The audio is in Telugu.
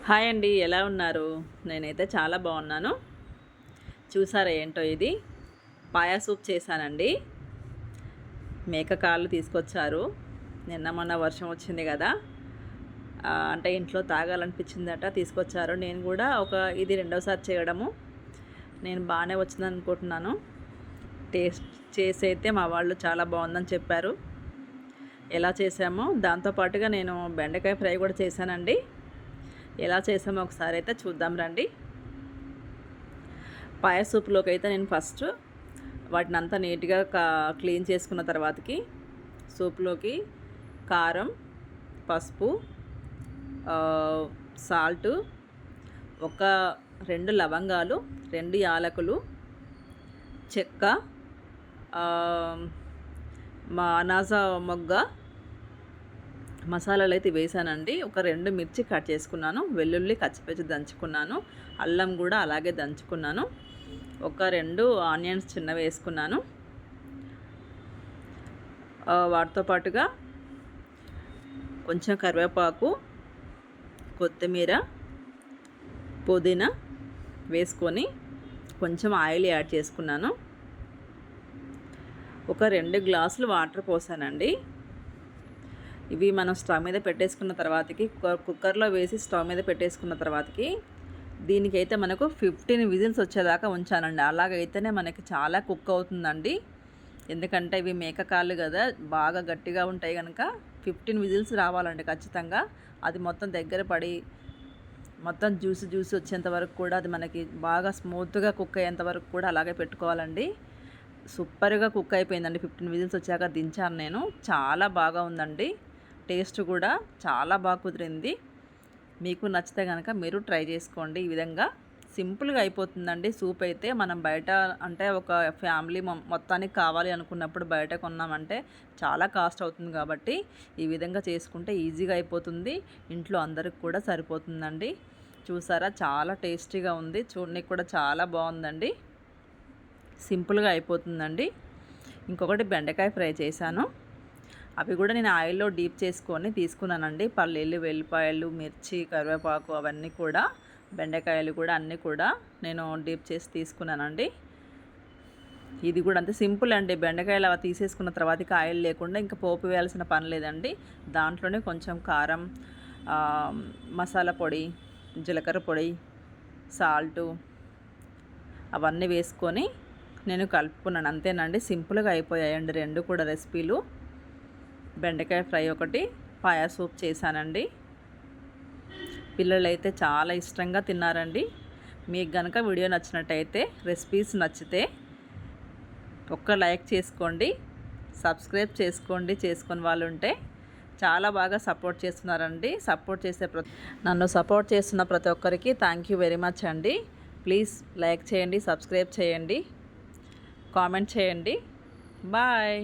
హాయ్ అండి, ఎలా ఉన్నారు? నేనైతే చాలా బాగున్నాను. చూసారా ఏంటో ఇది పాయా సూప్ చేశానండి. మేక కాళ్ళు తీసుకొచ్చారు. నిన్న మొన్న వర్షం వచ్చింది కదా, అంటే ఇంట్లో తాగాలనిపించిందట, తీసుకొచ్చారు. నేను కూడా ఇది రెండోసారి చేయడము. నేను బాగానే వచ్చిందని అనుకుంటున్నాను. టేస్ట్ చేసి అయితే మా వాళ్ళు చాలా బాగుందని చెప్పారు. ఎలా చేసామో దాంతోపాటుగా నేను బెండకాయ ఫ్రై కూడా చేశానండి. ఎలా చేసామో ఒకసారి అయితే చూద్దాం రండి. పాయ సూప్లోకి అయితే నేను ఫస్ట్ వాటిని అంతా నీట్గా క్లీన్ చేసుకున్న తర్వాతకి సూప్లోకి కారం, పసుపు, సాల్టు, ఒక 2 లవంగాలు, 2 యాలకులు, చెక్క, మా అనాస మొగ్గ మసాలాలు అయితే వేసానండి. ఒక 2 మిర్చి కట్ చేసుకున్నాను, వెల్లుల్లి కచ్చిపచ్చి దంచుకున్నాను, అల్లం కూడా అలాగే దంచుకున్నాను, ఒక 2 ఆనియన్స్ చిన్నవి వేసుకున్నాను. వాటితో పాటుగా కొంచెం కరివేపాకు, కొత్తిమీర, పుదీనా వేసుకొని కొంచెం ఆయిల్ యాడ్ చేసుకున్నాను. ఒక 2 గ్లాసులు వాటర్ పోసానండి. ఇవి మనం స్టవ్ మీద పెట్టేసుకున్న తర్వాతకి కుక్కర్లో వేసి స్టవ్ మీద పెట్టేసుకున్న తర్వాతకి దీనికైతే మనకు 15 విజిల్స్ వచ్చేదాకా ఉంచానండి. అలాగైతేనే మనకి చాలా కుక్ అవుతుందండి. ఎందుకంటే ఇవి మేక కాళ్ళు కదా, బాగా గట్టిగా ఉంటాయి కనుక 15 విజిల్స్ రావాలండి ఖచ్చితంగా. అది మొత్తం దగ్గర పడి మొత్తం జ్యూస్ వచ్చేంత వరకు కూడా అది మనకి బాగా స్మూత్గా కుక్ అయ్యేంత వరకు కూడా అలాగే పెట్టుకోవాలండి. సూపర్గా కుక్ అయిపోయిందండి. 15 విజిల్స్ వచ్చాక దించాను నేను. చాలా బాగా ఉందండి. టేస్ట్ కూడా చాలా బాగా కుదిరింది. మీకు నచ్చితే కనుక మీరు ట్రై చేసుకోండి. ఈ విధంగా సింపుల్గా అయిపోతుందండి సూప్ అయితే. మనం బయట అంటే ఒక ఫ్యామిలీ మొత్తానికి కావాలి అనుకున్నప్పుడు బయట కొన్నామంటే చాలా కాస్ట్ అవుతుంది. కాబట్టి ఈ విధంగా చేసుకుంటే ఈజీగా అయిపోతుంది. ఇంట్లో అందరికి కూడా సరిపోతుందండి. చూసారా, చాలా టేస్టీగా ఉంది. చూడడానికి కూడా చాలా బాగుందండి. సింపుల్గా అయిపోతుందండి. ఇంకొకటి బెండకాయ ఫ్రై చేశాను. అవి కూడా నేను ఆయిల్లో డీప్ చేసుకొని తీసుకున్నానండి. పల్లీలు, వెల్లిపాయలు, మిర్చి, కరివేపాకు అవన్నీ కూడా, బెండకాయలు కూడా అన్నీ కూడా నేను డీప్ చేసి తీసుకున్నానండి. ఇది కూడా అంతే సింపుల్ అండి. బెండకాయలు అవి తీసేసుకున్న తర్వాతకి ఆయిల్ లేకుండా ఇంకా పోపు వేయాల్సిన పని లేదండి. దాంట్లోనే కొంచెం కారం, మసాలా పొడి, జీలకర్ర పొడి, సాల్టు అవన్నీ వేసుకొని నేను కలుపుకున్నాను. అంతేనండి, సింపుల్గా అయిపోయాయండి 2 కూడా రెసిపీలు. బెండకాయ ఫ్రై ఒకటి, పాయా సూప్ చేశానండి. పిల్లలైతే చాలా ఇష్టంగా తిన్నారండి. మీకు కనుక వీడియో నచ్చినట్టయితే, రెసిపీస్ నచ్చితే ఒక్క లైక్ చేసుకోండి, సబ్స్క్రైబ్ చేసుకోండి. చేసుకుని వాళ్ళు ఉంటే చాలా బాగా సపోర్ట్ చేస్తున్నారండి. నన్ను సపోర్ట్ చేస్తున్న ప్రతి ఒక్కరికి థ్యాంక్ యూ వెరీ మచ్ అండి. ప్లీజ్ లైక్ చేయండి, సబ్స్క్రైబ్ చేయండి, కామెంట్ చేయండి. బాయ్.